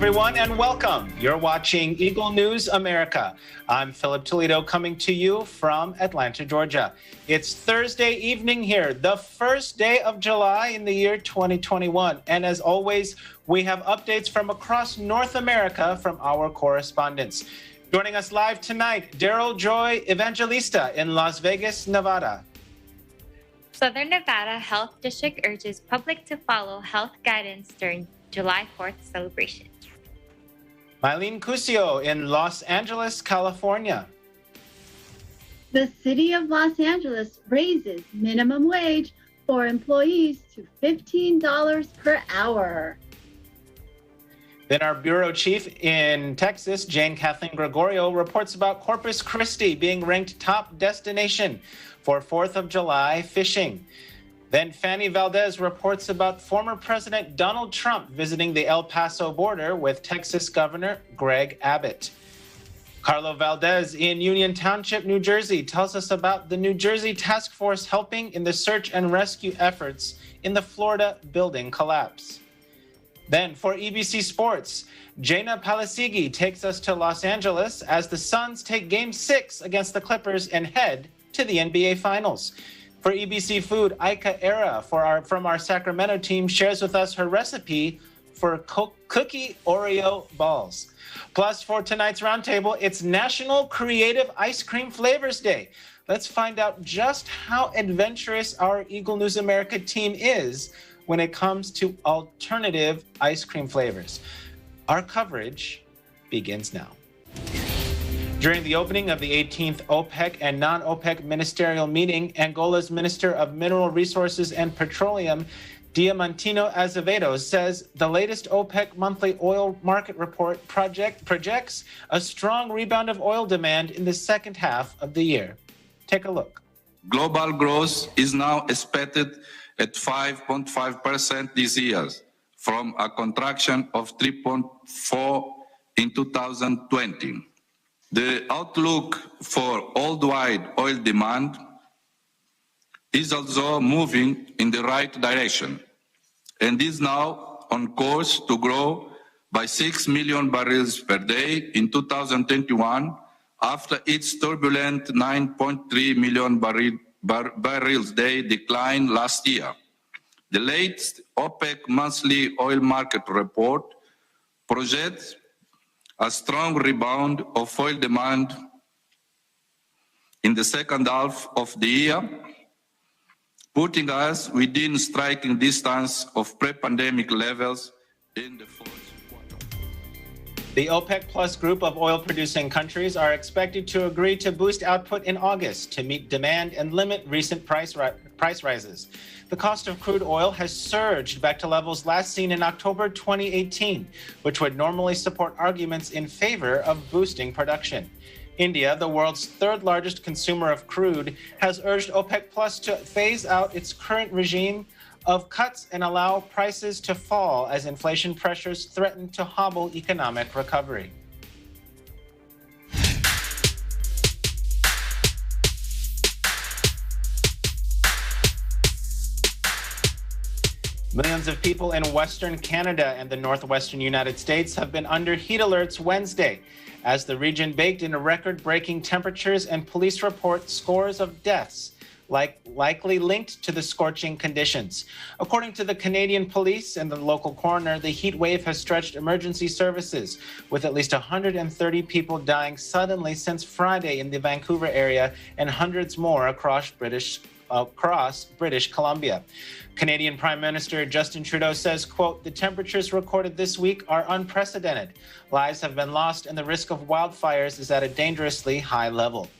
everyone, and welcome. You're watching Eagle News America. I'm Philip Toledo coming to you from Atlanta, Georgia. It's Thursday evening here, the first day of July in the year 2021. And as always, we have updates from across North America from our correspondents. Joining us live tonight, Daryl Joy Evangelista in Las Vegas, Nevada. Southern Nevada Health District urges public to follow health guidance during July 4th celebration. Mylene Cusio in Los Angeles, California. The city of Los Angeles raises minimum wage for employees to $15 per hour. Then our bureau chief in Texas, Jane Kathleen Gregorio, reports about Corpus Christi being ranked top destination for 4th of July fishing. Then Fanny Valdez reports about former President Donald Trump visiting the El Paso border with Texas Governor Greg Abbott. Carlo Valdez in Union Township, New Jersey, tells us about the New Jersey task force helping in the search and rescue efforts in the Florida building collapse. Then for EBC Sports, Jaina Palasigi takes us to Los Angeles as the Suns take Game 6 against the Clippers and head to the NBA Finals. For EBC Food, Aika Era from our Sacramento team shares with us her recipe for cookie Oreo balls. Plus, for tonight's roundtable, it's National Creative Ice Cream Flavors Day. Let's find out just how adventurous our Eagle News America team is when it comes to alternative ice cream flavors. Our coverage begins now. During the opening of the 18th OPEC and non-OPEC ministerial meeting, Angola's Minister of Mineral Resources and Petroleum, Diamantino Azevedo, says the latest OPEC monthly oil market report projects a strong rebound of oil demand in the second half of the year. Take a look. Global growth is now expected at 5.5% this year, from a contraction of 3.4% in 2020. The outlook for worldwide oil demand is also moving in the right direction and is now on course to grow by 6 million barrels per day in 2021 after its turbulent 9.3 million barrels day decline last year. The latest OPEC monthly oil market report projects a strong rebound of oil demand in the second half of the year, putting us within striking distance of pre-pandemic levels in the fourth quarter. The OPEC Plus group of oil-producing countries are expected to agree to boost output in August to meet demand and limit recent price rises. The cost of crude oil has surged back to levels last seen in October 2018, which would normally support arguments in favor of boosting production. India, the world's third largest consumer of crude, has urged OPEC Plus to phase out its current regime of cuts and allow prices to fall as inflation pressures threaten to hobble economic recovery. Millions of people in Western Canada and the northwestern United States have been under heat alerts Wednesday as the region baked in record-breaking temperatures and police report scores of deaths likely linked to the scorching conditions. According to the Canadian police and the local coroner, the heat wave has stretched emergency services, with at least 130 people dying suddenly since Friday in the Vancouver area and hundreds more across British Columbia. Canadian Prime Minister Justin Trudeau says, quote, "The temperatures recorded this week are unprecedented. Lives have been lost and the risk of wildfires is at a dangerously high level."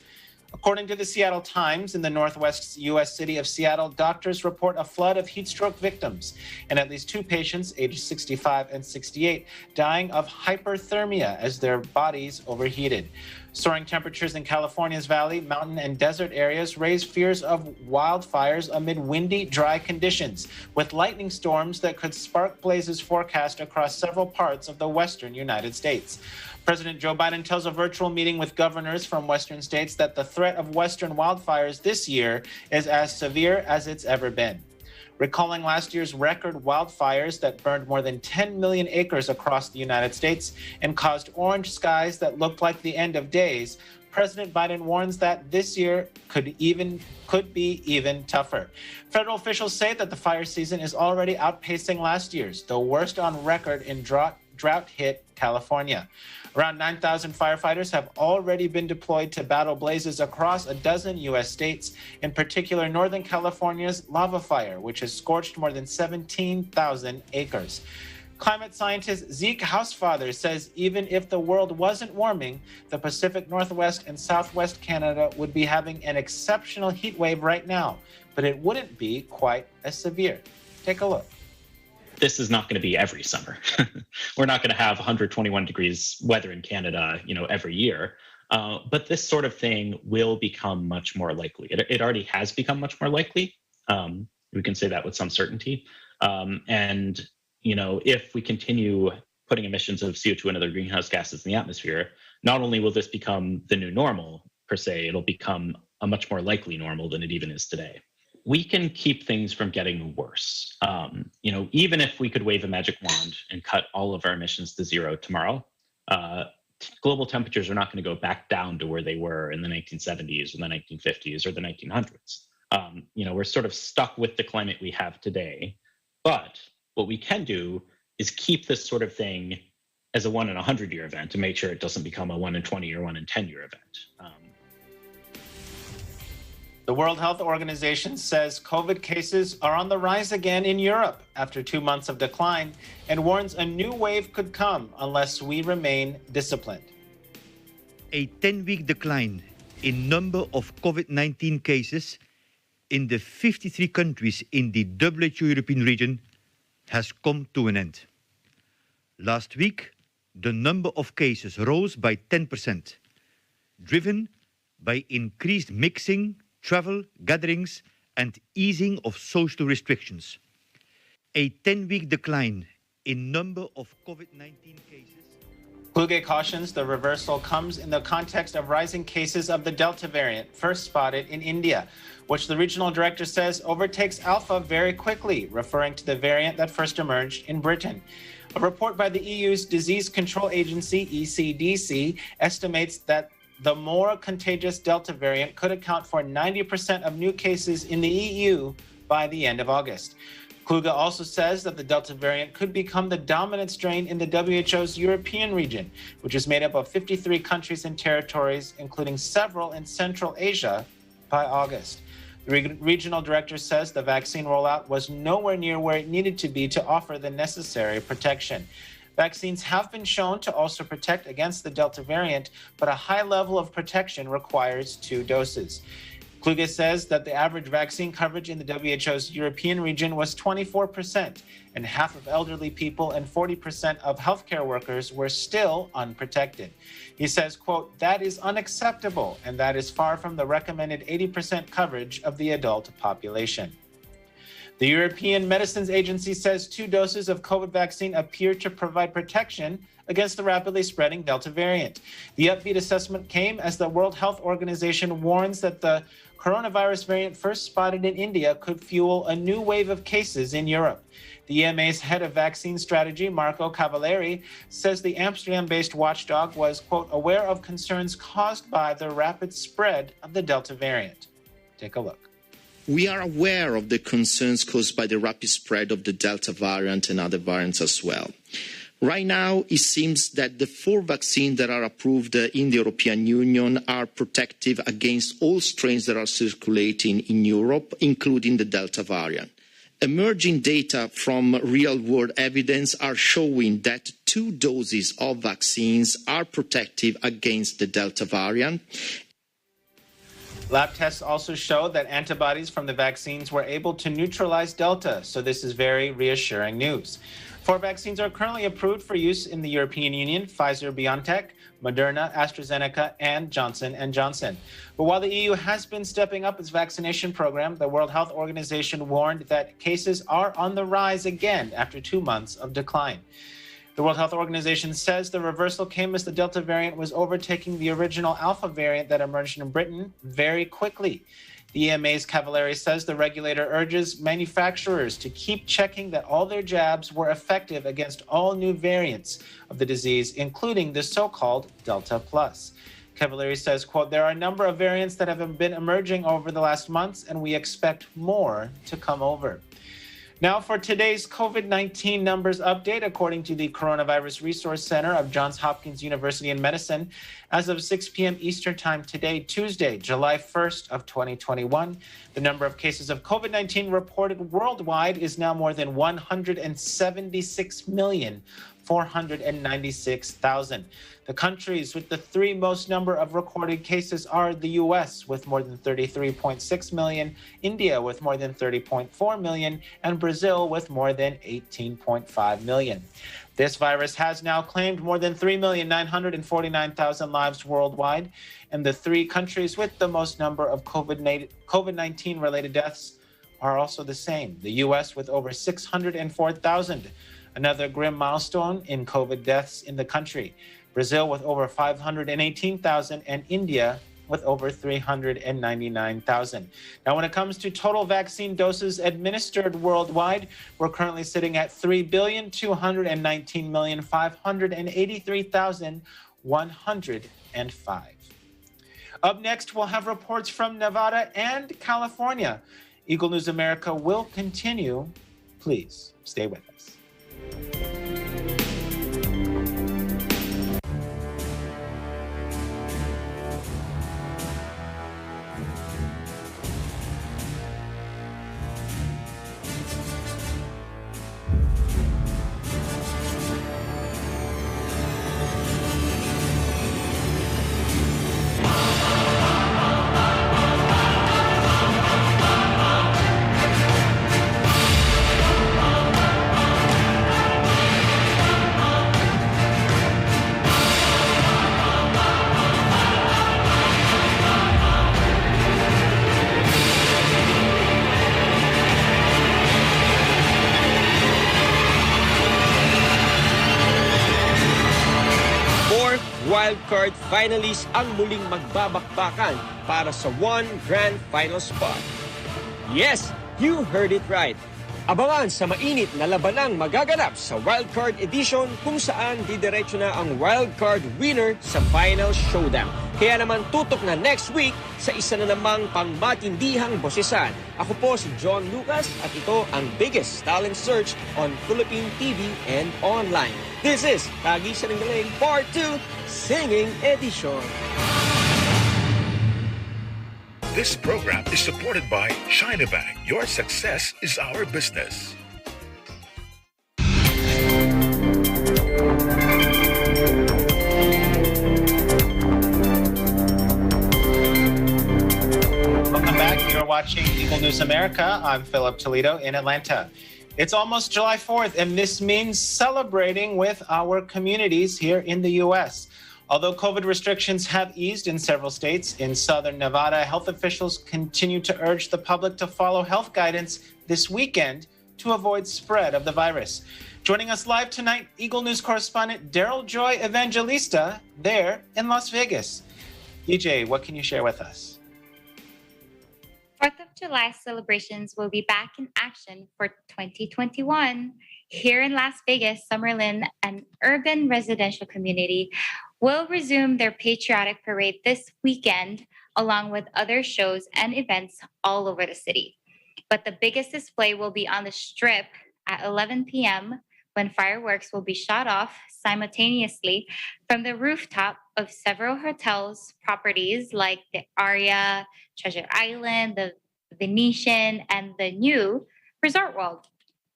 According to the Seattle Times, in the northwest U.S. city of Seattle, doctors report a flood of heat stroke victims and at least 2 patients aged 65 and 68 dying of hyperthermia as their bodies overheated. Soaring temperatures in California's valley, mountain, and desert areas raise fears of wildfires amid windy, dry conditions, with lightning storms that could spark blazes forecast across several parts of the western United States. President Joe Biden tells a virtual meeting with governors from western states that the threat of western wildfires this year is as severe as it's ever been. recalling last year's record wildfires that burned more than 10 million acres across the United States and caused orange skies that looked like the end of days. President Biden warns that this year could be even tougher. Federal officials say that the fire season is already outpacing last year's, the worst on record in drought-hit California. Around 9,000 firefighters have already been deployed to battle blazes across a dozen U.S. states, in particular Northern California's lava fire, which has scorched more than 17,000 acres. Climate scientist Zeke Housefather says even if the world wasn't warming, the Pacific Northwest and Southwest Canada would be having an exceptional heat wave right now, but it wouldn't be quite as severe. Take a look. This is not going to be every summer. We're not going to have 121 degrees weather in Canada, every year. But this sort of thing will become much more likely. It already has become much more likely. We can say that with some certainty. And if we continue putting emissions of CO2 and other greenhouse gases in the atmosphere, not only will this become the new normal, per se, it'll become a much more likely normal than it even is today. We can keep things from getting worse. Even if we could wave a magic wand and cut all of our emissions to zero tomorrow, global temperatures are not going to go back down to where they were in the 1970s or the 1950s or the 1900s. We're sort of stuck with the climate we have today. But what we can do is keep this sort of thing as a 1 in 100 year event to make sure it doesn't become a 1 in 20 or 1 in 10 year event. The World Health Organization says COVID cases are on the rise again in Europe after 2 months of decline and warns a new wave could come unless we remain disciplined. A 10-week decline in number of COVID-19 cases in the 53 countries in the WHO European region has come to an end. Last week, the number of cases rose by 10%, driven by increased mixing, travel, gatherings, and easing of social restrictions. A 10-week decline in number of COVID-19 cases. Kluge cautions the reversal comes in the context of rising cases of the Delta variant, first spotted in India, which the regional director says overtakes Alpha very quickly, referring to the variant that first emerged in Britain. A report by the EU's Disease Control Agency, ECDC, estimates that the more contagious Delta variant could account for 90% of new cases in the EU by the end of August. Kluge also says that the Delta variant could become the dominant strain in the WHO's European region, which is made up of 53 countries and territories, including several in Central Asia, by August. The regional director says the vaccine rollout was nowhere near where it needed to be to offer the necessary protection. Vaccines have been shown to also protect against the Delta variant, but a high level of protection requires 2 doses. Kluge says that the average vaccine coverage in the WHO's European region was 24%, and half of elderly people and 40% of healthcare workers were still unprotected. He says, quote, "That is unacceptable, and that is far from the recommended 80% coverage of the adult population." The European Medicines Agency says 2 doses of COVID vaccine appear to provide protection against the rapidly spreading Delta variant. The upbeat assessment came as the World Health Organization warns that the coronavirus variant first spotted in India could fuel a new wave of cases in Europe. The EMA's head of vaccine strategy, Marco Cavalieri, says the Amsterdam-based watchdog was, quote, aware of concerns caused by the rapid spread of the Delta variant. Take a look. We are aware of the concerns caused by the rapid spread of the Delta variant and other variants as well. Right now, it seems that the 4 vaccines that are approved in the European Union are protective against all strains that are circulating in Europe, including the Delta variant. Emerging data from real-world evidence are showing that 2 doses of vaccines are protective against the Delta variant. Lab tests also show that antibodies from the vaccines were able to neutralize Delta, so this is very reassuring news. 4 vaccines are currently approved for use in the European Union: Pfizer-BioNTech, Moderna, AstraZeneca, and Johnson & Johnson. But while the EU has been stepping up its vaccination program, the World Health Organization warned that cases are on the rise again after 2 months of decline. The World Health Organization says the reversal came as the Delta variant was overtaking the original Alpha variant that emerged in Britain very quickly. The EMA's Cavallari says the regulator urges manufacturers to keep checking that all their jabs were effective against all new variants of the disease, including the so-called Delta Plus. Cavallari says, quote, there are a number of variants that have been emerging over the last months, and we expect more to come over. Now for today's COVID-19 numbers update, according to the Coronavirus Resource Center of Johns Hopkins University in Medicine, as of 6 p.m. Eastern Time today, Tuesday, July 1st of 2021, the number of cases of COVID-19 reported worldwide is now more than 176,496,000. The countries with the three most number of recorded cases are the U.S. with more than 33.6 million, India with more than 30.4 million, and Brazil with more than 18.5 million. This virus has now claimed more than 3,949,000 lives worldwide, and the three countries with the most number of COVID-19 related deaths are also the same. The U.S. with over 604,000, another grim milestone in COVID deaths in the country. Brazil with over 518,000, and India with over 399,000. Now, when it comes to total vaccine doses administered worldwide, we're currently sitting at 3,219,583,105. Up next, we'll have reports from Nevada and California. Eagle News America will continue. Please stay with us. Wildcard finalists ang muling magbabakbakan para sa one grand final spot. Yes, you heard it right. Abangan sa mainit na labanang magaganap sa Wildcard Edition kung saan didiretso na ang Wildcard winner sa Final Showdown. Kaya naman tutok na next week sa isa na namang pangmatindihang bosesan. Ako po si John Lucas at ito ang biggest talent search on Philippine TV and online. This is Tagisan ng Galing Part 2 Singing Edition. This program is supported by China Bank. Your success is our business. Welcome back. You're watching Eagle News America. I'm Philip Toledo in Atlanta. It's almost July 4th, and this means celebrating with our communities here in the U.S. Although COVID restrictions have eased in several states, in southern Nevada, health officials continue to urge the public to follow health guidance this weekend to avoid spread of the virus. Joining us live tonight, Eagle News correspondent Daryl Joy Evangelista there in Las Vegas. DJ, what can you share with us? 4th of July celebrations will be back in action for 2021. Here in Las Vegas, Summerlin, an urban residential community, will resume their patriotic parade this weekend, along with other shows and events all over the city. But the biggest display will be on the Strip at 11 p.m. when fireworks will be shot off simultaneously from the rooftop of several hotels properties like the Aria, Treasure Island, the Venetian, and the new Resort World,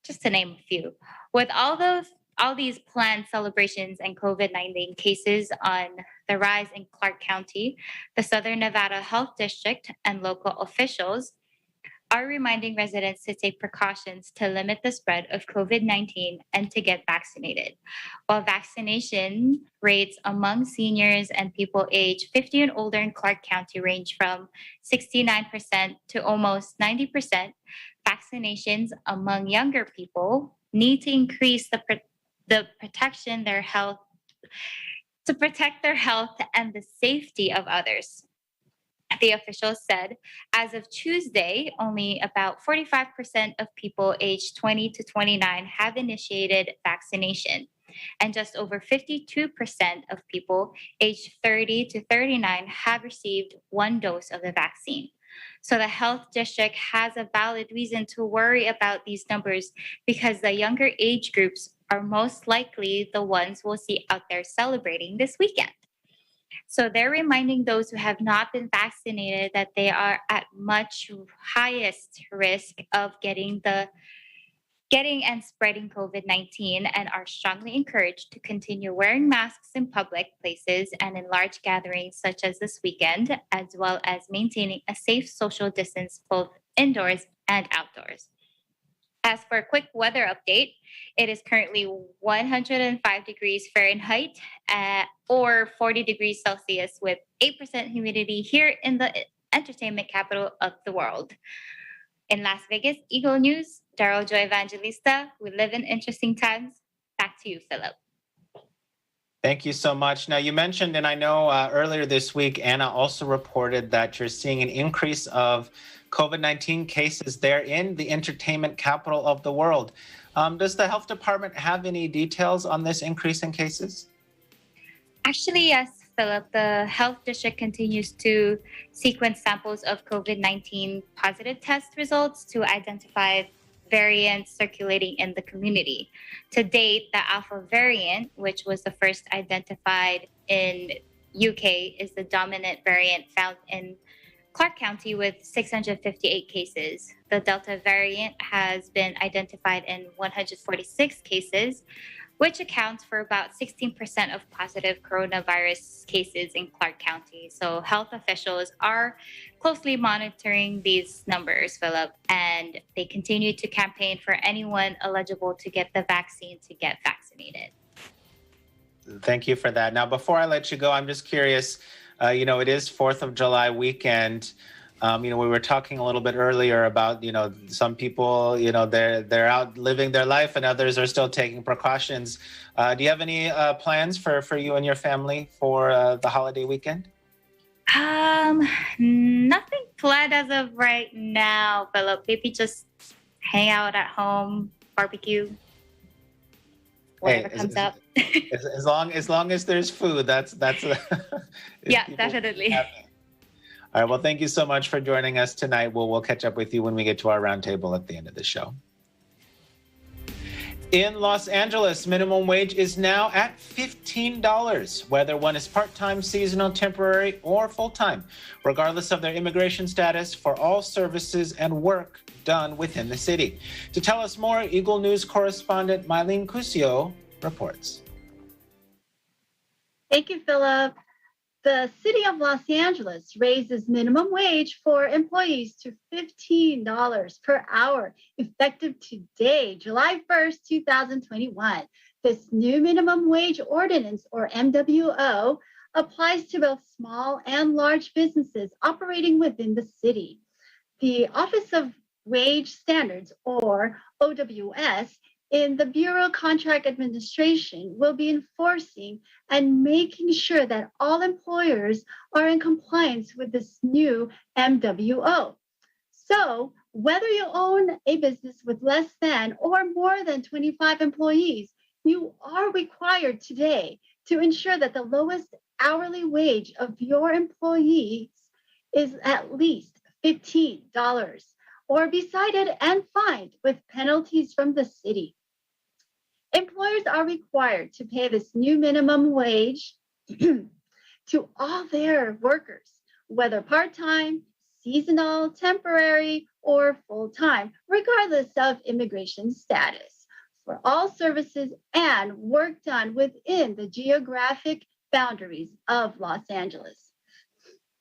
just to name a few. With all these planned celebrations and COVID-19 cases on the rise in Clark County, the Southern Nevada Health District and local officials are reminding residents to take precautions to limit the spread of COVID-19 and to get vaccinated. While vaccination rates among seniors and people aged 50 and older in Clark County range from 69% to almost 90%, vaccinations among younger people need to increase to protect their health and the safety of others. The officials said as of Tuesday, only about 45% of people aged 20 to 29 have initiated vaccination, and just over 52% of people aged 30 to 39 have received one dose of the vaccine. So the health district has a valid reason to worry about these numbers because the younger age groups are most likely the ones we'll see out there celebrating this weekend. So they're reminding those who have not been vaccinated that they are at much highest risk of getting and spreading COVID-19 and are strongly encouraged to continue wearing masks in public places and in large gatherings such as this weekend, as well as maintaining a safe social distance both indoors and outdoors. As for a quick weather update, it is currently 105 degrees Fahrenheit or 40 degrees Celsius with 8% humidity here in the entertainment capital of the world. In Las Vegas, Eagle News, Daryl Joy Evangelista. We live in interesting times. Back to you, Philip. Thank you so much. Now, you mentioned, and I know earlier this week, Anna also reported that you're seeing an increase of COVID-19 cases there in the entertainment capital of the world. Does the health department have any details on this increase in cases? Actually, yes, Philip. The health district continues to sequence samples of COVID-19 positive test results to identify variants circulating in the community. To date, the Alpha variant, which was the first identified in UK, is the dominant variant found in Clark County with 658 cases. The Delta variant has been identified in 146 cases, which accounts for about 16% of positive coronavirus cases in Clark County. So health officials are closely monitoring these numbers, Philip, and they continue to campaign for anyone eligible to get the vaccine to get vaccinated. Thank you for that. Now, before I let you go, I'm just curious, it is 4th of July weekend. We were talking a little bit earlier about, some people, they're out living their life and others are still taking precautions. Do you have any plans for you and your family for the holiday weekend? Nothing planned as of right now, Philip. Maybe just hang out at home, barbecue, whatever comes up. As long as there's food, that's yeah, definitely. All right. Well, thank you so much for joining us tonight. We'll catch up with you when we get to our roundtable at the end of the show. In Los Angeles, minimum wage is now at $15, whether one is part-time, seasonal, temporary, or full-time, regardless of their immigration status, for all services and work done within the city. To tell us more, Eagle News correspondent Mylene Cusio reports. Thank you, Philip. The city of Los Angeles raises minimum wage for employees to $15 per hour, effective today, July 1st, 2021. This new minimum wage ordinance, or MWO, applies to both small and large businesses operating within the city. The Office of Wage Standards, or OWS, in the Bureau Contract Administration will be enforcing and making sure that all employers are in compliance with this new MWO. So whether you own a business with less than or more than 25 employees, you are required today to ensure that the lowest hourly wage of your employees is at least $15 or be cited and fined with penalties from the city. Employers are required to pay this new minimum wage to all their workers, whether part-time, seasonal, temporary, or full-time, regardless of immigration status, for all services and work done within the geographic boundaries of Los Angeles.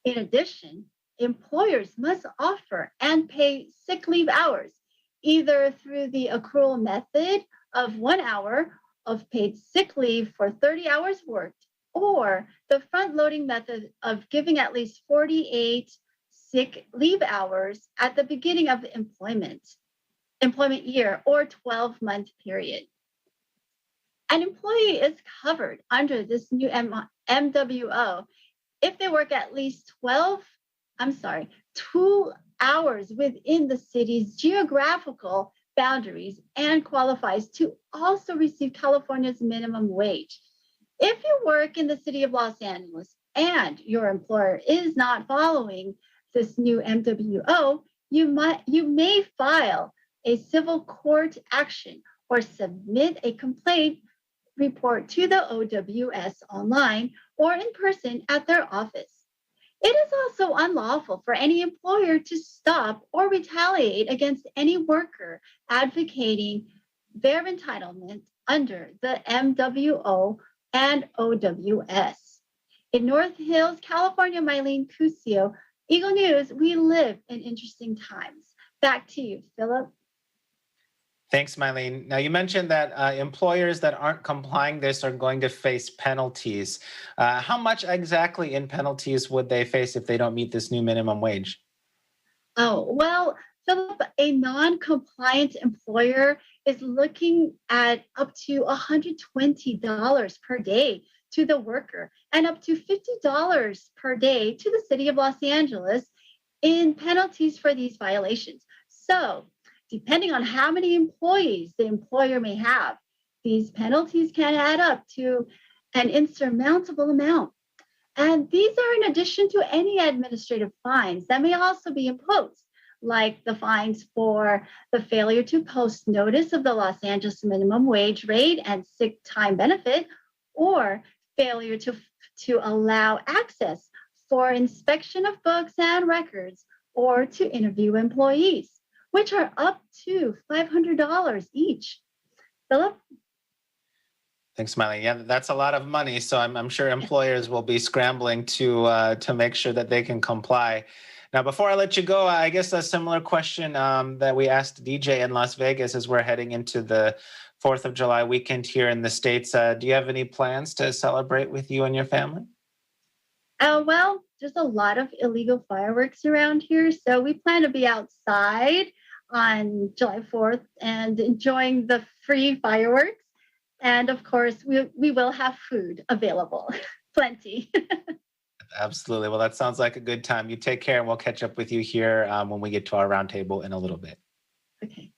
In addition, employers must offer and pay sick leave hours, either through the accrual method of 1 hour of paid sick leave for 30 hours worked, or the front-loading method of giving at least 48 sick leave hours at the beginning of the employment year or 12-month period. An employee is covered under this new MWO if they work at least 12 2 hours within the city's geographical boundaries and qualifies to also receive California's minimum wage. If you work in the city of Los Angeles and your employer is not following this new MWO, you may file a civil court action or submit a complaint report to the OWS online or in person at their office. It is also unlawful for any employer to stop or retaliate against any worker advocating their entitlement under the MWO and OWS. In North Hills, California, Mylene Cusio, Eagle News, we live in interesting times. Back to you, Philip. Thanks, Mylene. Now, you mentioned that employers that aren't complying this are going to face penalties. How much exactly in penalties would they face if they don't meet this new minimum wage? Oh, well, Philip, a non-compliant employer is looking at up to $120 per day to the worker and up to $50 per day to the city of Los Angeles in penalties for these violations. So, depending on how many employees the employer may have, these penalties can add up to an insurmountable amount. And these are in addition to any administrative fines that may also be imposed, like the fines for the failure to post notice of the Los Angeles minimum wage rate and sick time benefit, or failure to allow access for inspection of books and records, or to interview employees, which are up to $500 each. Philip? Thanks, Miley. Yeah, that's a lot of money. So I'm sure employers will be scrambling to make sure that they can comply. Now, before I let you go, I guess a similar question that we asked DJ in Las Vegas as we're heading into the 4th of July weekend here in the States. Do you have any plans to celebrate with you and your family? Well, there's a lot of illegal fireworks around here. So we plan to be outside on July 4th and enjoying the free fireworks. And of course, we will have food available. Plenty. Absolutely. Well, that sounds like a good time. You take care, and we'll catch up with you here when we get to our roundtable in a little bit. Okay.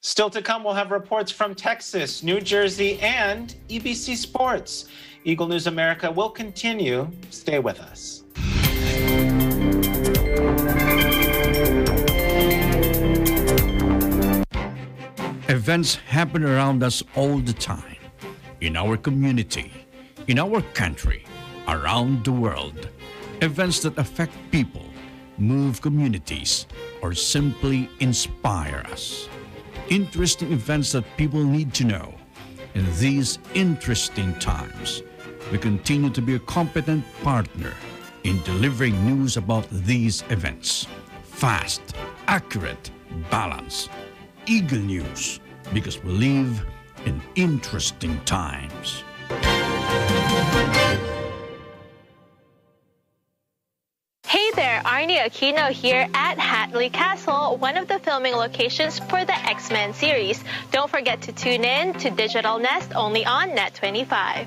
Still to come, we'll have reports from Texas, New Jersey, and EBC Sports. Eagle News America will continue. Stay with us. Events happen around us all the time, in our community, in our country, around the world. Events that affect people, move communities, or simply inspire us. Interesting events that people need to know. In these interesting times, we continue to be a competent partner in delivering news about these events. Fast, accurate, balanced. Eagle News, because we live in interesting times. Hey there, Arnie Aquino here at Hatley Castle, one of the filming locations for the X-Men series. Don't forget to tune in to Digital Nest only on Net25.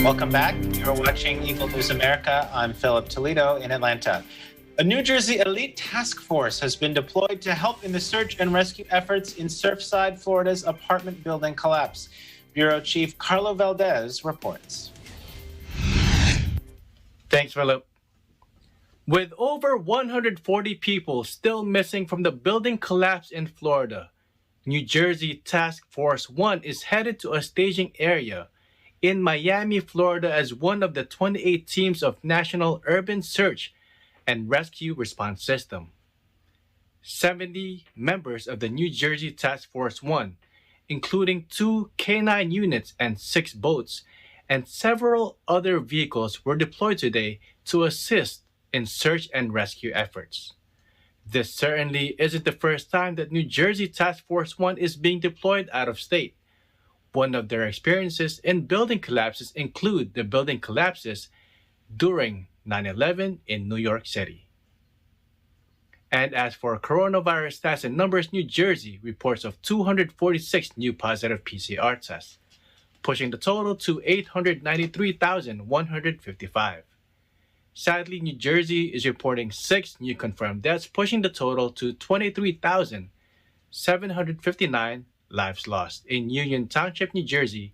Welcome back. You're watching Eagle News America. I'm Philip Toledo in Atlanta. A New Jersey elite task force has been deployed to help in the search and rescue efforts in Surfside, Florida's apartment building collapse. Bureau Chief Carlo Valdez reports. Thanks, Philip. With over 140 people still missing from the building collapse in Florida, New Jersey Task Force 1 is headed to a staging area in Miami, Florida, as one of the 28 teams of National Urban Search and Rescue Response System. 70 members of the New Jersey Task Force 1, including 2 K-9 units and 6 boats, and several other vehicles were deployed today to assist in search and rescue efforts. This certainly isn't the first time that New Jersey Task Force 1 is being deployed out of state. One of their experiences in building collapses include the building collapses during 9/11 in New York City. And as for coronavirus stats and numbers, New Jersey reports of 246 new positive PCR tests, pushing the total to 893,155. Sadly, New Jersey is reporting 6 new confirmed deaths, pushing the total to 23,759 lives lost. In Union Township, New Jersey,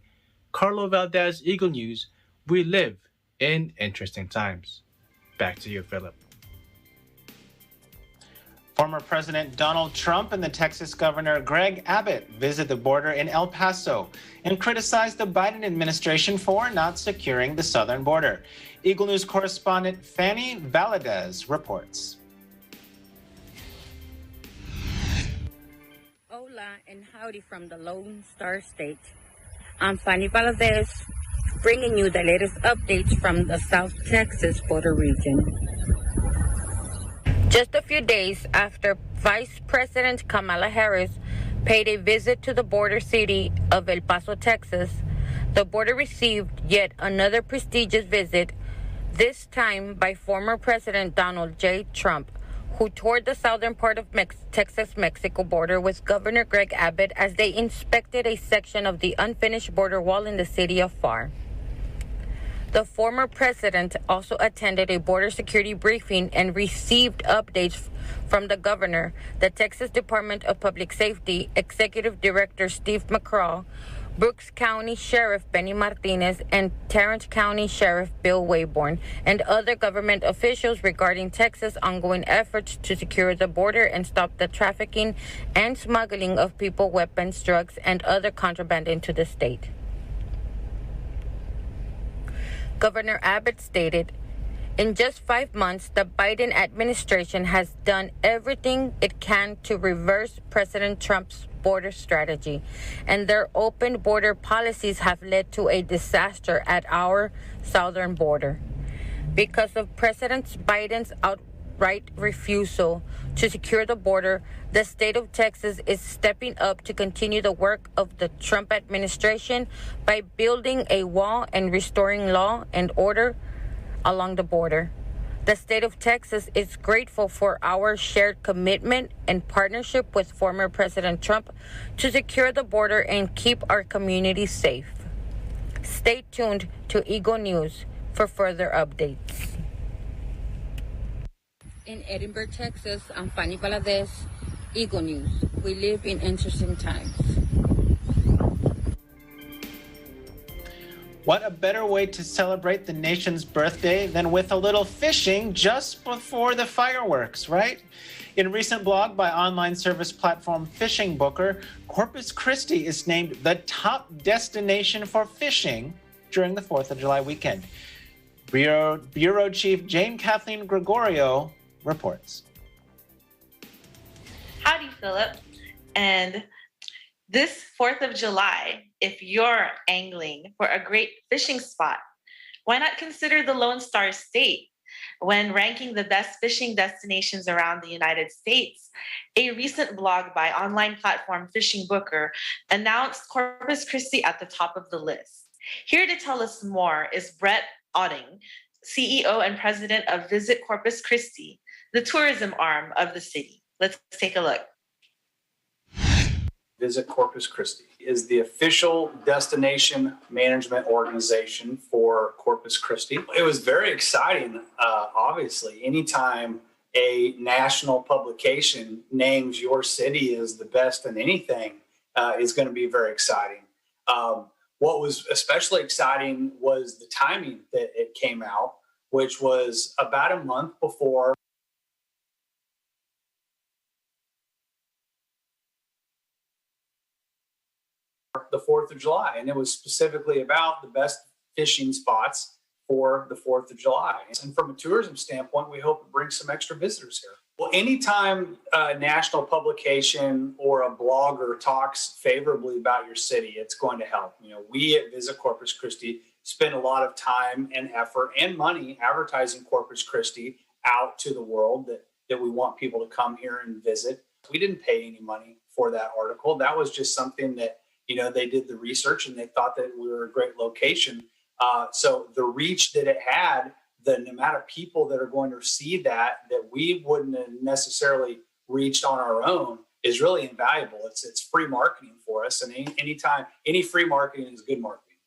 Carlo Valdez, Eagle News, we live in interesting times. Back to you, Philip. Former President Donald Trump and the Texas Governor Greg Abbott visit the border in El Paso and criticize the Biden administration for not securing the southern border. Eagle News correspondent Fanny Valadez reports. Hola and howdy from the Lone Star State. I'm Fanny Valadez, bringing you the latest updates from the South Texas border region. Just a few days after Vice President Kamala Harris paid a visit to the border city of El Paso, Texas, the border received yet another prestigious visit, this time by former President Donald J. Trump, who toured the southern part of Texas-Mexico border with Governor Greg Abbott as they inspected a section of the unfinished border wall in the city of Pharr. The former president also attended a border security briefing and received updates from the governor, the Texas Department of Public Safety Executive Director Steve McCraw, Brooks County Sheriff Benny Martinez, and Tarrant County Sheriff Bill Wayborn, and other government officials regarding Texas' ongoing efforts to secure the border and stop the trafficking and smuggling of people, weapons, drugs, and other contraband into the state. Governor Abbott stated, "In just 5 months, the Biden administration has done everything it can to reverse President Trump's border strategy, and their open border policies have led to a disaster at our southern border. Because of President Biden's outright refusal to secure the border, the state of Texas is stepping up to continue the work of the Trump administration by building a wall and restoring law and order along the border. The state of Texas is grateful for our shared commitment and partnership with former President Trump to secure the border and keep our communities safe." Stay tuned to Eagle News for further updates. In Edinburgh, Texas, I'm Fanny Valadez, Eagle News. We live in interesting times. What a better way to celebrate the nation's birthday than with a little fishing just before the fireworks, right? In a recent blog by online service platform Fishing Booker, Corpus Christi is named the top destination for fishing during the 4th of July weekend. Bureau Chief Jane Kathleen Gregorio reports. Howdy, Philip. And this 4th of July, if you're angling for a great fishing spot, why not consider the Lone Star State? When ranking the best fishing destinations around the United States, a recent blog by online platform Fishing Booker announced Corpus Christi at the top of the list. Here to tell us more is Brett Otting, CEO and president of Visit Corpus Christi, the tourism arm of the city. Let's take a look. Visit Corpus Christi is the official destination management organization for Corpus Christi. It was very exciting, obviously. Anytime a national publication names your city as the best in anything is going to be very exciting. What was especially exciting was the timing that it came out, which was about a month before the 4th of July. And it was specifically about the best fishing spots for the 4th of July. And from a tourism standpoint, we hope to bring some extra visitors here. Well, anytime a national publication or a blogger talks favorably about your city, it's going to help. You know, we at Visit Corpus Christi spend a lot of time and effort and money advertising Corpus Christi out to the world that we want people to come here and visit. We didn't pay any money for that article. That was just something that, you know, they did the research and they thought that we were a great location. So the reach that it had the amount of people that are going to receive that we wouldn't have necessarily reached on our own is really invaluable. It's free marketing for us, and anytime any free marketing is good marketing.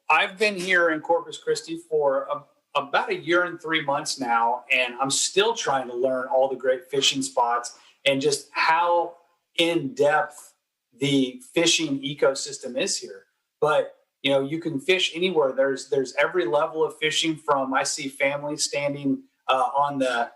I've been here in Corpus Christi for about 1 year and 3 months now, and I'm still trying to learn all the great fishing spots and just how in depth the fishing ecosystem is here. But you can fish anywhere. There's every level of fishing, from I see families standing on the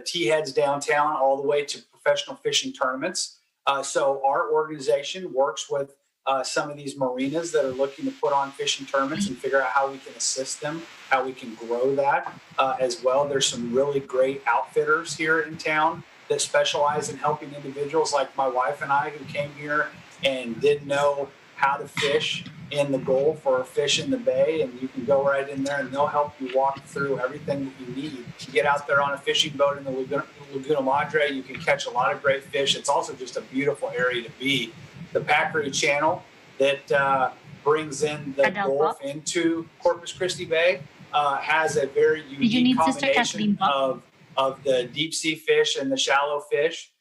tee heads downtown all the way to professional fishing tournaments. So our organization works with some of these marinas that are looking to put on fishing tournaments and figure out how we can assist them, how we can grow that as well. There's some really great outfitters here in town that specialize in helping individuals like my wife and I, who came here and didn't know how to fish in the Gulf or fish in the Bay, and you can go right in there and they'll help you walk through everything that you need. You get out there on a fishing boat in the Laguna Madre, you can catch a lot of great fish. It's also just a beautiful area to be. The Packery Channel that brings in the Gulf into Corpus Christi Bay has a very unique combination of the deep sea fish and the shallow fish.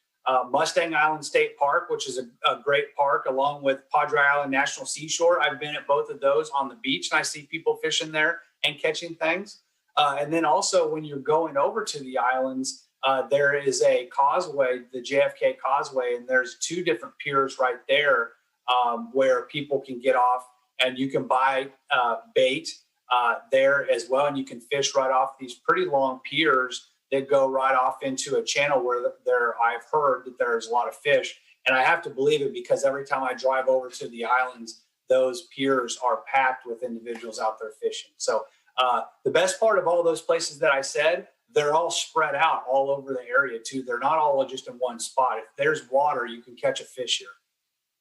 Mustang Island State Park, which is a great park, along with Padre Island National Seashore. I've been at both of those on the beach, and I see people fishing there and catching things. And then also when you're going over to the islands, there is a causeway, the JFK Causeway, and there's 2 different piers right there where people can get off, and you can buy bait there as well, and you can fish right off these pretty long piers that go right off into a channel where I've heard that there's a lot of fish. And I have to believe it, because every time I drive over to the islands, those piers are packed with individuals out there fishing. So the best part of all those places that I said, they're all spread out all over the area too. They're not all just in one spot. If there's water, you can catch a fish here.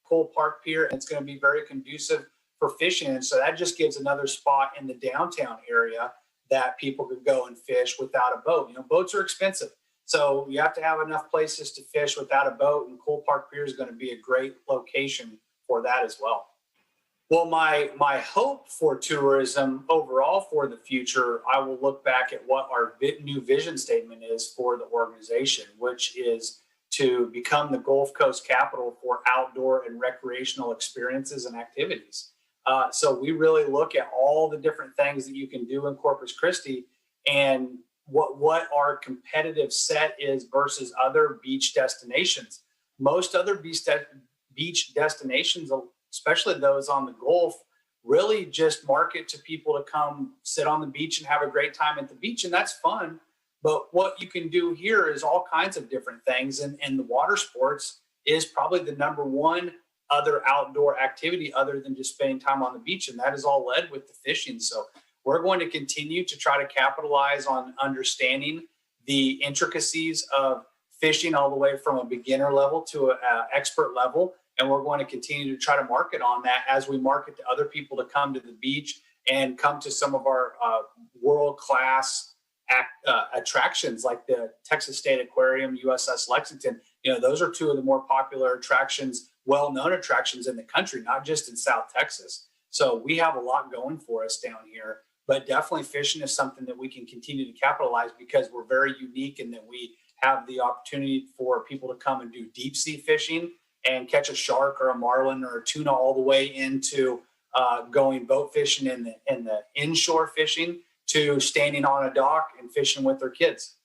Cole Park Pier, and it's going to be very conducive for fishing. And so that just gives another spot in the downtown area that people could go and fish without a boat. Boats are expensive, so you have to have enough places to fish without a boat, and Cole Park Pier is going to be a great location for that as well. Well, my hope for tourism overall for the future, I will look back at what our new vision statement is for the organization, which is to become the Gulf Coast capital for outdoor and recreational experiences and activities. So we really look at all the different things that you can do in Corpus Christi and what our competitive set is versus other beach destinations. Most other beach destinations, especially those on the Gulf, really just market to people to come sit on the beach and have a great time at the beach, and that's fun. But what you can do here is all kinds of different things, and the water sports is probably the number one other outdoor activity other than just spending time on the beach, and that is all led with the fishing. So we're going to continue to try to capitalize on understanding the intricacies of fishing all the way from a beginner level to an expert level, and we're going to continue to try to market on that as we market to other people to come to the beach and come to some of our world-class attractions like the Texas State Aquarium, USS Lexington. Those are 2 of the more popular attractions, well-known attractions in the country, not just in South Texas. So we have a lot going for us down here, but definitely fishing is something that we can continue to capitalize because we're very unique in that we have the opportunity for people to come and do deep sea fishing and catch a shark or a marlin or a tuna, all the way into going boat fishing in the inshore fishing to standing on a dock and fishing with their kids.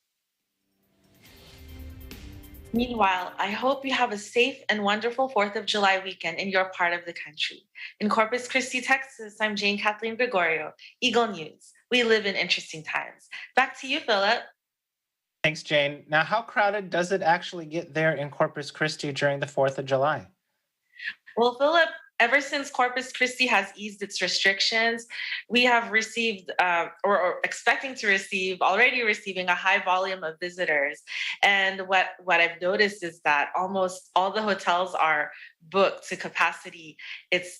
Meanwhile, I hope you have a safe and wonderful 4th of July weekend in your part of the country. In Corpus Christi, Texas, I'm Jane Kathleen Gregorio, Eagle News. We live in interesting times. Back to you, Philip. Thanks, Jane. Now, how crowded does it actually get there in Corpus Christi during the 4th of July? Well, Philip, ever since Corpus Christi has eased its restrictions, we have received or expecting to receive, already receiving a high volume of visitors. And what I've noticed is that almost all the hotels are booked to capacity.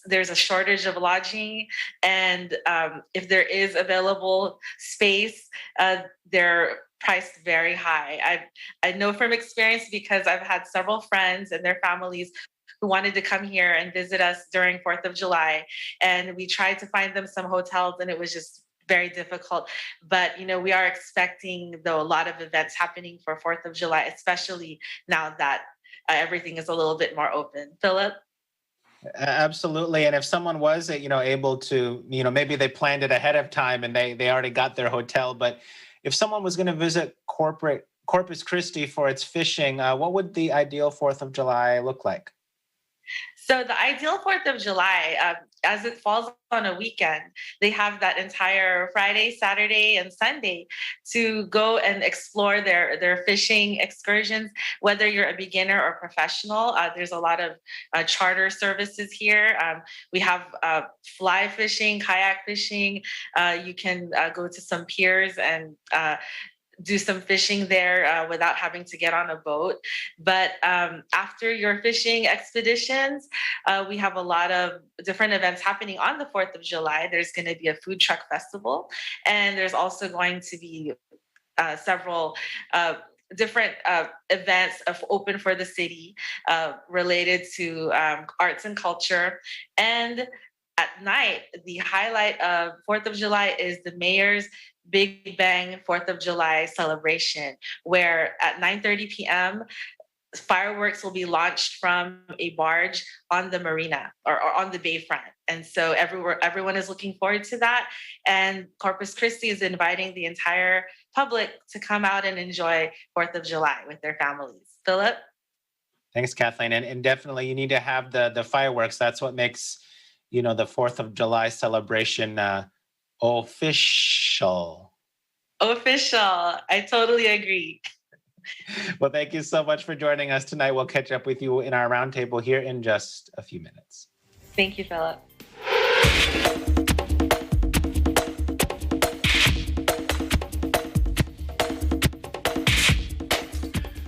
There's a shortage of lodging, and if there is available space, they're priced very high. I know from experience because I've had several friends and their families who wanted to come here and visit us during 4th of July. And we tried to find them some hotels, and it was just very difficult. But, we are expecting, though, a lot of events happening for 4th of July, especially now that everything is a little bit more open. Philip? Absolutely. And if someone was, able to, maybe they planned it ahead of time and they already got their hotel, but if someone was going to visit Corpus Christi for its fishing, what would the ideal 4th of July look like? So the ideal 4th of July, as it falls on a weekend, they have that entire Friday, Saturday, and Sunday to go and explore their fishing excursions, whether you're a beginner or professional. There's a lot of charter services here. We have fly fishing, kayak fishing. You can go to some piers and do some fishing there without having to get on a boat. But after your fishing expeditions, we have a lot of different events happening on the 4th of July. There's going to be a food truck festival, and there's also going to be several different events open for the city related to arts and culture. And at night, the highlight of 4th of July is the mayor's Big Bang 4th of July celebration, where at 9:30 p.m., fireworks will be launched from a barge on the marina or on the bayfront. And so everyone is looking forward to that. And Corpus Christi is inviting the entire public to come out and enjoy 4th of July with their families. Philip? Thanks, Kathleen. And definitely you need to have the fireworks. That's what makes, the 4th of July celebration official. I totally agree. Well, thank you so much for joining us tonight. We'll catch up with you in our roundtable here in just a few minutes. Thank you, Philip.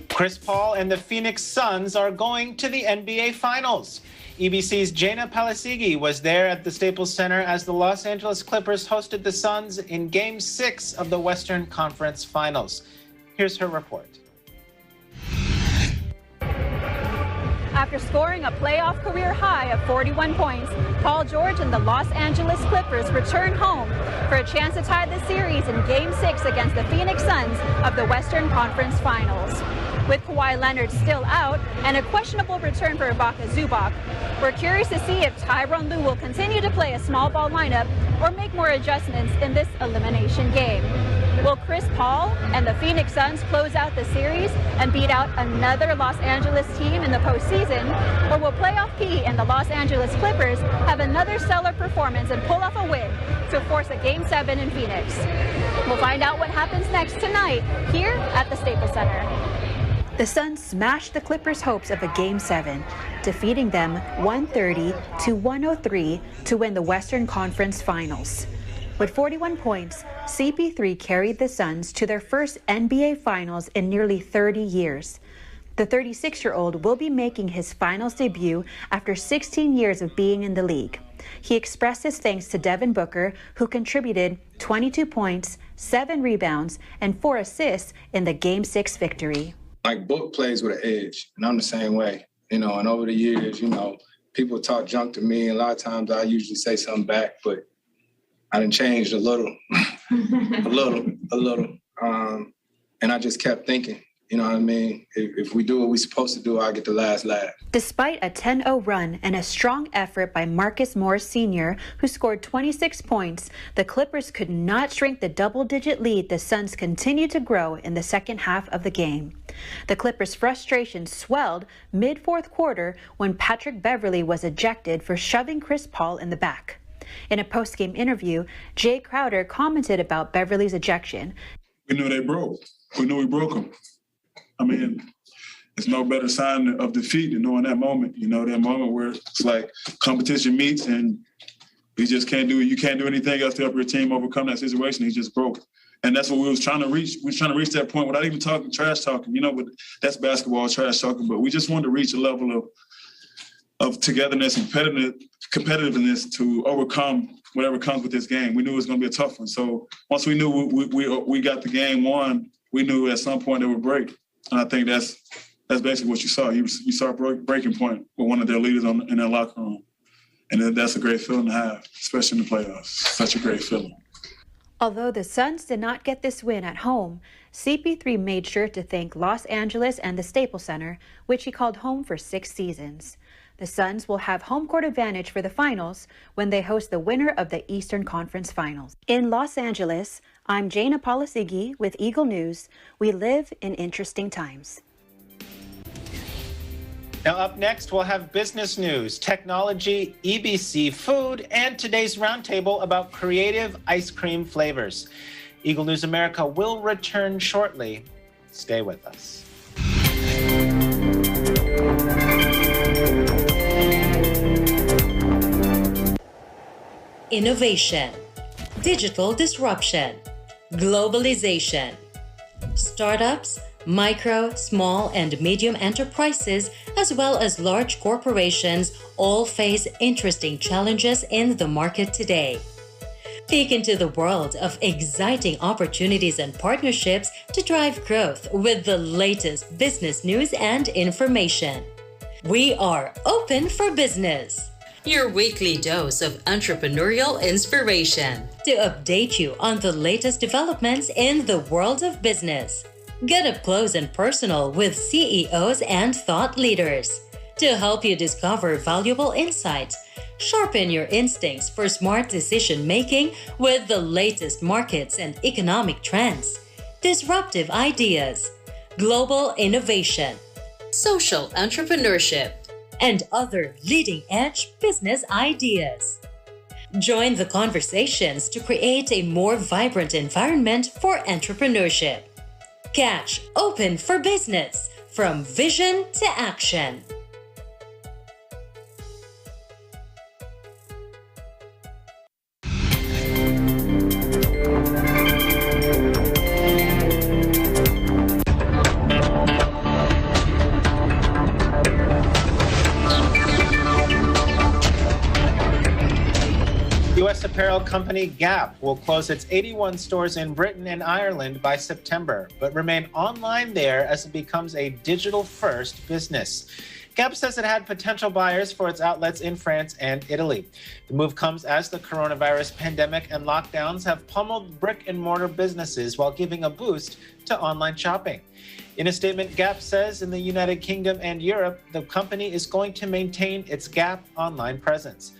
Chris Paul and the Phoenix Suns are going to the NBA Finals. EBC's Jaina Palasigi was there at the Staples Center as the Los Angeles Clippers hosted the Suns in Game 6 of the Western Conference Finals. Here's her report. After scoring a playoff career high of 41 points, Paul George and the Los Angeles Clippers return home for a chance to tie the series in Game 6 against the Phoenix Suns of the Western Conference Finals. With Kawhi Leonard still out and a questionable return for Ibaka Zubac, we're curious to see if Tyronn Lue will continue to play a small ball lineup or make more adjustments in this elimination game. Will Chris Paul and the Phoenix Suns close out the series and beat out another Los Angeles team in the postseason? Or will Playoff P and the Los Angeles Clippers have another stellar performance and pull off a win to force a Game 7 in Phoenix? We'll find out what happens next tonight here at the Staples Center. The Suns smashed the Clippers' hopes of a Game 7, defeating them 130-103 to win the Western Conference Finals. With 41 points, CP3 carried the Suns to their first NBA Finals in nearly 30 years. The 36-year-old will be making his finals debut after 16 years of being in the league. He expressed his thanks to Devin Booker, who contributed 22 points, 7 rebounds, and 4 assists in the Game 6 victory. Like, Book plays with an edge, and I'm the same way, and over the years, people talk junk to me, and a lot of times I usually say something back, but I done changed a little, a little. And I just kept thinking, you know what I mean? If we do what we're supposed to do, I'll get the last laugh. Despite a 10-0 run and a strong effort by Marcus Morris Sr., who scored 26 points, the Clippers could not shrink the double-digit lead the Suns continued to grow in the second half of the game. The Clippers' frustration swelled mid-fourth quarter when Patrick Beverley was ejected for shoving Chris Paul in the back. In a post-game interview, Jay Crowder commented about Beverley's ejection. We knew they broke. We knew we broke them. I mean, it's no better sign of defeat than knowing that moment, that moment where it's like competition meets and you can't do anything else to help your team overcome that situation. He just broke. And that's what we was trying to reach. We was trying to reach that point without even trash talking, but that's basketball, trash talking. But we just wanted to reach a level of togetherness and competitiveness to overcome whatever comes with this game. We knew it was going to be a tough one. So once we knew we got the game won, we knew at some point it would break. And I think that's basically what you saw. You saw a breaking point with one of their leaders in their locker room. And that's a great feeling to have, especially in the playoffs. Such a great feeling. Although the Suns did not get this win at home, CP3 made sure to thank Los Angeles and the Staples Center, which he called home for 6 seasons. The Suns will have home court advantage for the finals when they host the winner of the Eastern Conference Finals. In Los Angeles, I'm Jana Palasigi with Eagle News. We live in interesting times. Now up next, we'll have business news, technology, EBC, food, and today's roundtable about creative ice cream flavors. Eagle News America will return shortly. Stay with us. Innovation, digital disruption, globalization. Startups, micro, small, and medium enterprises, as well as large corporations, all face interesting challenges in the market today. Peek into the world of exciting opportunities and partnerships to drive growth with the latest business news and information. We are open for business. Your weekly dose of entrepreneurial inspiration to update you on the latest developments in the world of business. Get up close and personal with CEOs and thought leaders to help you discover valuable insights. Sharpen your instincts for smart decision making with the latest markets and economic trends, disruptive ideas, global innovation, social entrepreneurship, and other leading-edge business ideas. Join the conversations to create a more vibrant environment for entrepreneurship. Catch Open for Business, from vision to action. U.S. apparel company Gap will close its 81 stores in Britain and Ireland by September, but remain online there as it becomes a digital-first business. Gap says it had potential buyers for its outlets in France and Italy. The move comes as the coronavirus pandemic and lockdowns have pummeled brick-and-mortar businesses while giving a boost to online shopping. In a statement, Gap says in the United Kingdom and Europe, the company is going to maintain its Gap online presence.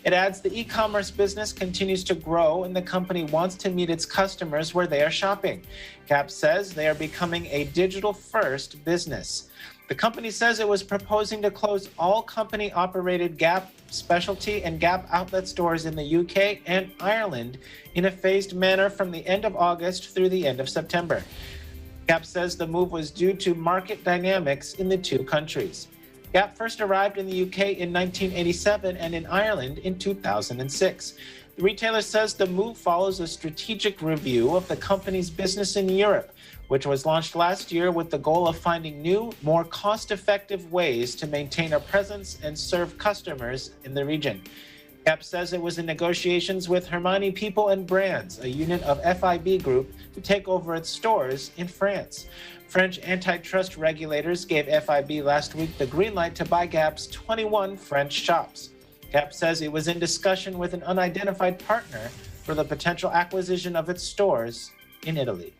It adds the e-commerce business continues to grow and the company wants to meet its customers where they are shopping. Gap says they are becoming a digital-first business. The company says it was proposing to close all company-operated Gap specialty and Gap outlet stores in the UK and Ireland in a phased manner from the end of August through the end of September. Gap says the move was due to market dynamics in the two countries. Gap first arrived in the UK in 1987 and in Ireland in 2006. The retailer says the move follows a strategic review of the company's business in Europe, which was launched last year with the goal of finding new, more cost-effective ways to maintain a presence and serve customers in the region. Gap says it was in negotiations with Hermione People and Brands, a unit of FIB Group, to take over its stores in France. French antitrust regulators gave FIB last week the green light to buy Gap's 21 French shops. Gap says it was in discussion with an unidentified partner for the potential acquisition of its stores in Italy.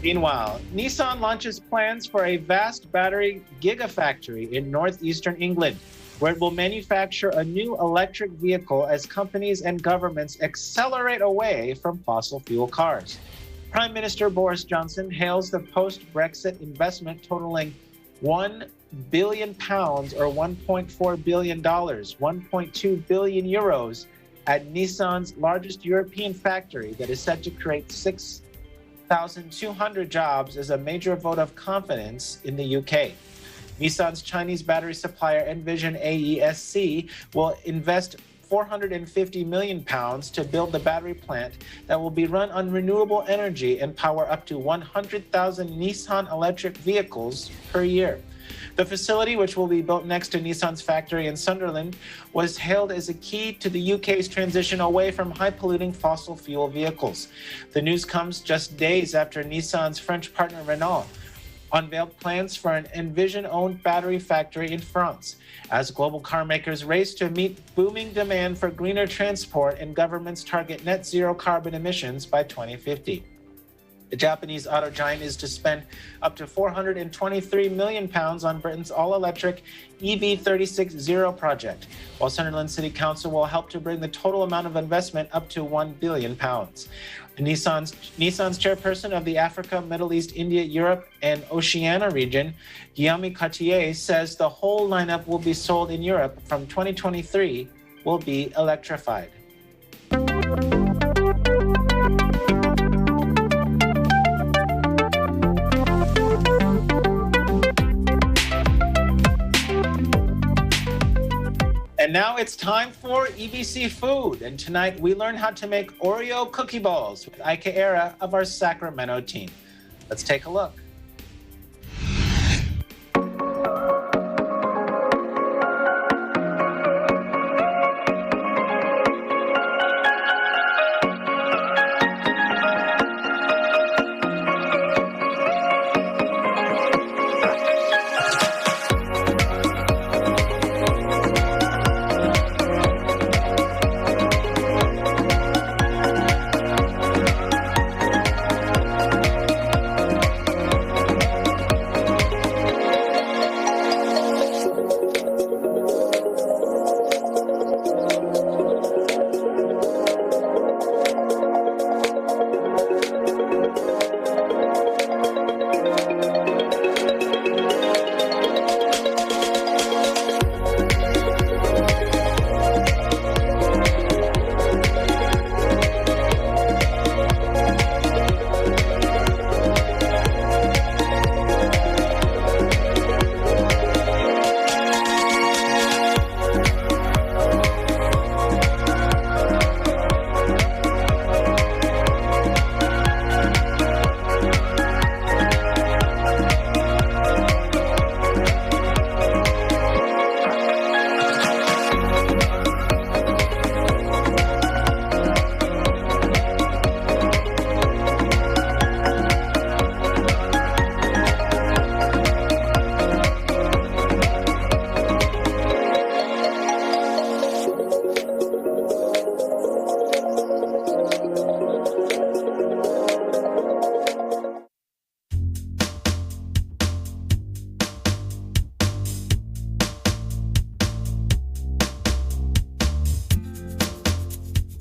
Meanwhile, Nissan launches plans for a vast battery gigafactory in northeastern England, where it will manufacture a new electric vehicle as companies and governments accelerate away from fossil fuel cars. Prime Minister Boris Johnson hails the post-Brexit investment totaling £1 billion or $1.4 billion, 1.2 billion euros at Nissan's largest European factory that is set to create 6,200 jobs as a major vote of confidence in the UK. Nissan's Chinese battery supplier Envision AESC will invest 450 million pounds to build the battery plant that will be run on renewable energy and power up to 100,000 Nissan electric vehicles per year. The facility, which will be built next to Nissan's factory in Sunderland, was hailed as a key to the UK's transition away from high-polluting fossil fuel vehicles. The news comes just days after Nissan's French partner Renault unveiled plans for an Envision-owned battery factory in France, as global car makers race to meet booming demand for greener transport and governments target net zero carbon emissions by 2050. The Japanese auto giant is to spend up to 423 million pounds on Britain's all-electric EV36 project, while Sunderland City Council will help to bring the total amount of investment up to 1 billion pounds. Nissan's chairperson of the Africa, Middle East, India, Europe, and Oceania region, Guillaume Cartier, says the whole lineup will be sold in Europe from 2023 will be electrified. And now it's time for EBC Food. And tonight we learn how to make Oreo cookie balls with Ike Era of our Sacramento team. Let's take a look.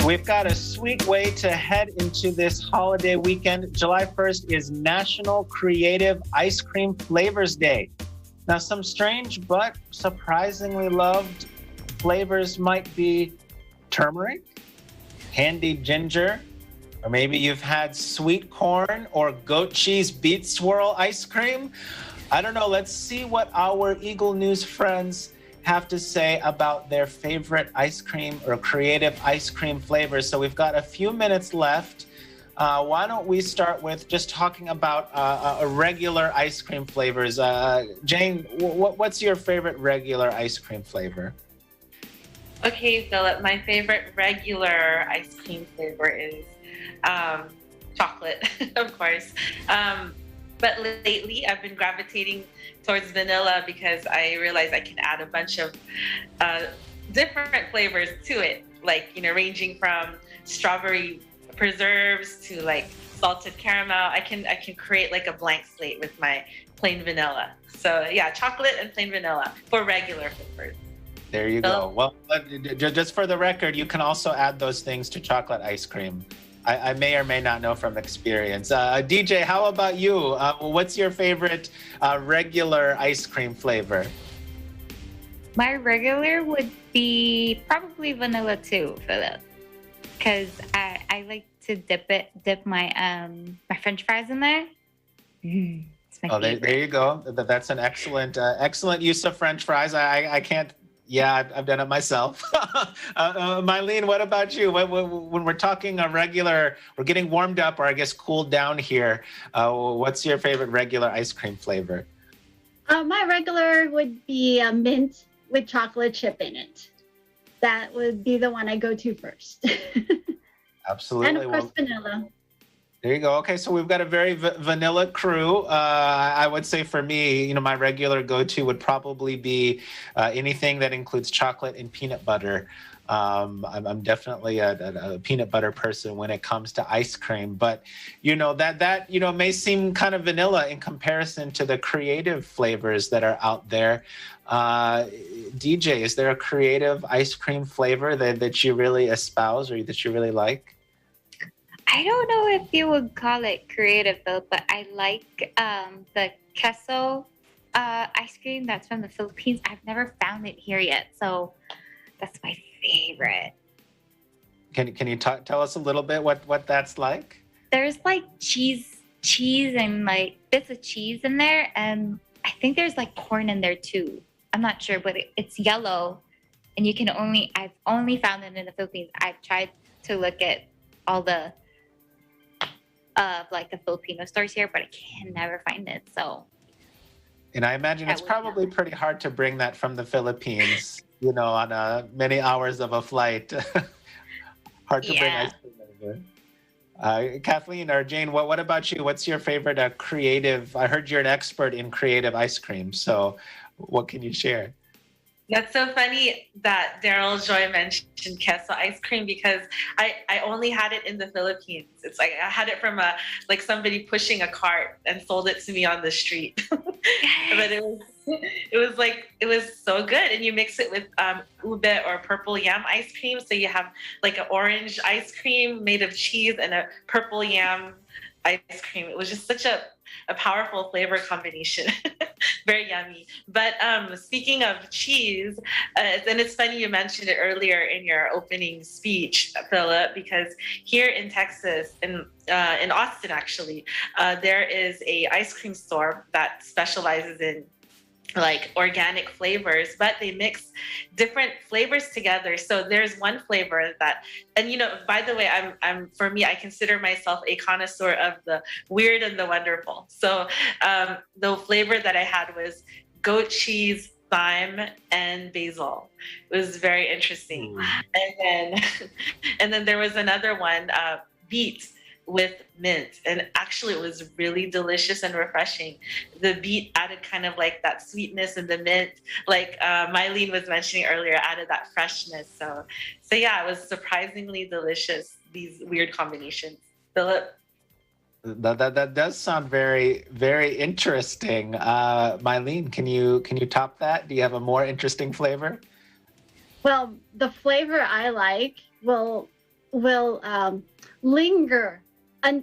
We've got a sweet way to head into this holiday weekend. July 1st is National Creative Ice Cream Flavors Day. Now, some strange but surprisingly loved flavors might be turmeric, candied ginger, or maybe you've had sweet corn or goat cheese beet swirl ice cream. I don't know. Let's see what our Eagle News friends have to say about their favorite ice cream or creative ice cream flavors. So we've got a few minutes left. Why don't we start with just talking about regular ice cream flavors? Jane, what's your favorite regular ice cream flavor? Okay, Philip, my favorite regular ice cream flavor is chocolate, of course. But lately, I've been gravitating towards vanilla because I realize I can add a bunch of different flavors to it, like, ranging from strawberry preserves to like salted caramel. I can create like a blank slate with my plain vanilla. So yeah, chocolate and plain vanilla for regular flavors. There you go. Well, just for the record, you can also add those things to chocolate ice cream. I may or may not know from experience. DJ, how about you? What's your favorite regular ice cream flavor? My regular would be probably vanilla too, Philip, because I like to dip my my French fries in there. There you go. That's an excellent use of French fries. I can't Yeah, I've done it myself. Mylene, what about you? When we're talking a regular, we're getting warmed up, or I guess cooled down here. What's your favorite regular ice cream flavor? My regular would be a mint with chocolate chip in it. That would be the one I go to first. Absolutely. And of course, vanilla. There you go. Okay, so we've got a very vanilla crew. I would say for me, my regular go-to would probably be anything that includes chocolate and peanut butter. I'm definitely a peanut butter person when it comes to ice cream, but that may seem kind of vanilla in comparison to the creative flavors that are out there. DJ, is there a creative ice cream flavor that you really espouse or that you really like? I don't know if you would call it creative though, but I like the queso ice cream that's from the Philippines. I've never found it here yet, so that's my favorite. Can you tell us a little bit what that's like? There's like cheese and like bits of cheese in there, and I think there's like corn in there too. I'm not sure, but it's yellow, and I've only found it in the Philippines. I've tried to look at all the like the Filipino stores here, but I can never find it. So, and I imagine it's probably pretty hard to bring that from the Philippines, on many hours of a flight. Hard to bring ice cream over. Kathleen or Jane, what about you? What's your favorite creative? I heard you're an expert in creative ice cream, so what can you share? That's so funny that Daryl Joy mentioned queso ice cream, because I only had it in the Philippines. It's like I had it from somebody pushing a cart and sold it to me on the street. But it was so good. And you mix it with ube or purple yam ice cream. So you have like an orange ice cream made of cheese and a purple yam ice cream. It was just such a powerful flavor combination. Very yummy. But speaking of cheese, and it's funny you mentioned it earlier in your opening speech, Philip, because here in Texas, in Austin actually, there is a ice cream store that specializes in like organic flavors, but they mix different flavors together. So there's one flavor that, and by the way, for me, I consider myself a connoisseur of the weird and the wonderful. So the flavor that I had was goat cheese, thyme, and basil. It was very interesting. And then there was another one, beet with mint, and actually it was really delicious and refreshing. The beet added kind of like that sweetness, and the mint, like Mylene was mentioning earlier, added that freshness. So yeah, it was surprisingly delicious, these weird combinations. Philip? That does sound very, very interesting. Mylene, can you top that? Do you have a more interesting flavor? Well, the flavor I like will linger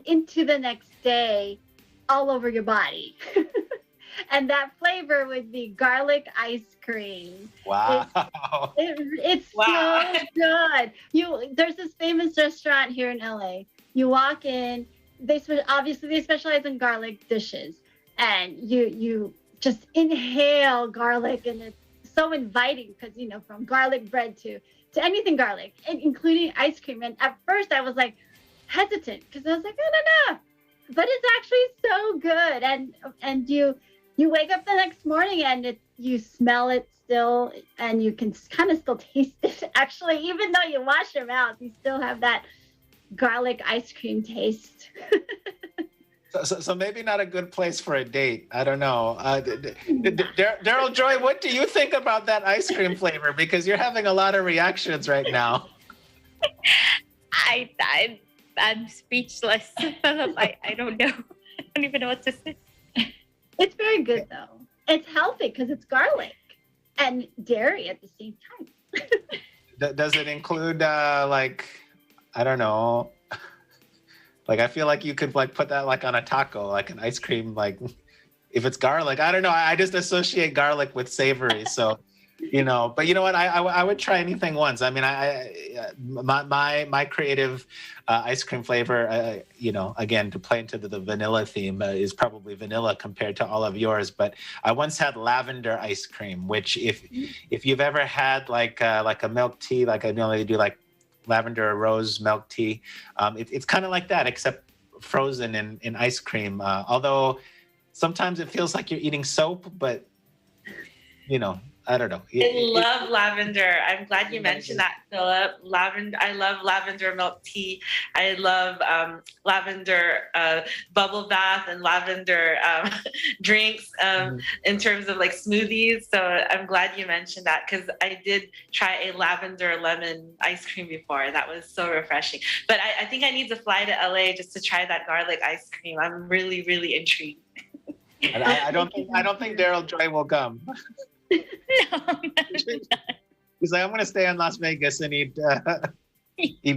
into the next day all over your body. And that flavor would be garlic ice cream. Wow. It's so good. There's this famous restaurant here in LA. You walk in, they specialize in garlic dishes, and you just inhale garlic, and it's so inviting because from garlic bread to anything garlic, including ice cream. And at first I was like hesitant because I was like, I don't know, but it's actually so good. And you wake up the next morning and you smell it still, and you can kind of still taste it. Actually, even though you wash your mouth, you still have that garlic ice cream taste. So maybe not a good place for a date. I don't know. Daryl Joy, what do you think about that ice cream flavor? Because you're having a lot of reactions right now. I'm speechless, Philip. I don't know. I don't even know what to say. It's very good though. It's healthy because it's garlic and dairy at the same time. Does it include I don't know. I feel like you could put that on a taco, like an ice cream, if it's garlic. I don't know. I just associate garlic with savory. So You know, but you know what? I would try anything once. I mean, my creative ice cream flavor, you know, again, to play into the vanilla theme is probably vanilla compared to all of yours. But I once had lavender ice cream, which if you've ever had like a milk tea, like I know they do like lavender or rose milk tea, it's kind of like that, except frozen in ice cream. Although sometimes it feels like you're eating soap, but you know. I don't know. I love lavender. I'm glad you mentioned that, Philip. Lavender. I love lavender milk tea. I love lavender bubble bath and lavender drinks in terms of like smoothies. So I'm glad you mentioned that because I did try a lavender lemon ice cream before. That was so refreshing. But I think I need to fly to LA just to try that garlic ice cream. I'm really, really intrigued. I don't think Daryl Joy will come. He's like, I'm gonna stay in Las Vegas and eat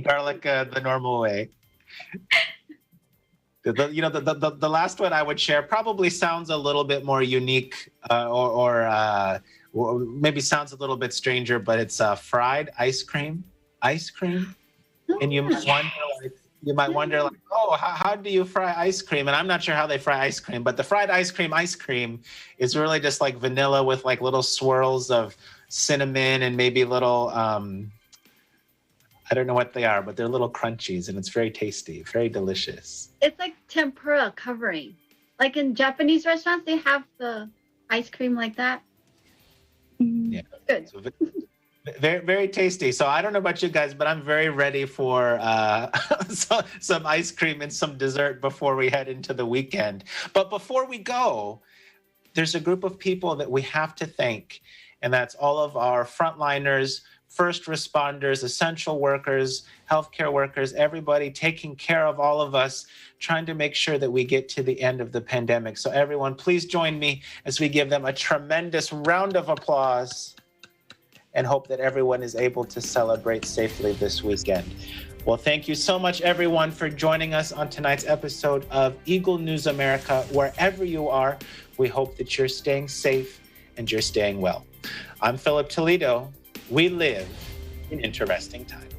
garlic the normal way. The last one I would share probably sounds a little bit more unique, or maybe sounds a little bit stranger, but it's fried ice cream. And you might wonder, like, oh, how do you fry ice cream? And I'm not sure how they fry ice cream, but the fried ice cream is really just like vanilla with like little swirls of cinnamon and maybe little, I don't know what they are, but they're little crunchies, and it's very tasty, very delicious. It's like tempura covering. Like in Japanese restaurants, they have the ice cream like that. Yeah. Good. So very, very tasty. So I don't know about you guys, but I'm very ready for some ice cream and some dessert before we head into the weekend. But before we go, there's a group of people that we have to thank, and that's all of our frontliners, first responders, essential workers, healthcare workers, everybody taking care of all of us, trying to make sure that we get to the end of the pandemic. So everyone, please join me as we give them a tremendous round of applause and hope that everyone is able to celebrate safely this weekend. Well, thank you so much, everyone, for joining us on tonight's episode of Eagle News America. Wherever you are, we hope that you're staying safe and you're staying well. I'm Philip Toledo. We live in interesting times.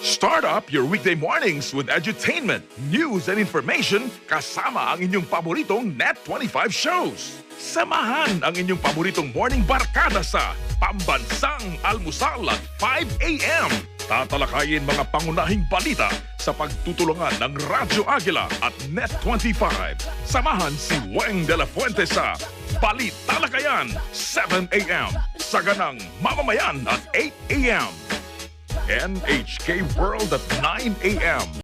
Start up your weekday mornings with edutainment, news, and information kasama ang inyong paboritong Net25 shows. Samahan ang inyong paboritong morning barkada sa Pambansang Almusal at 5 a.m. Tatalakayin mga pangunahing balita sa pagtutulungan ng Radyo Agila at Net25. Samahan si Weng de la Fuente sa Balitalakayan, 7 a.m. Saganang Mamamayan at 8 a.m. NHK World at 9 a.m.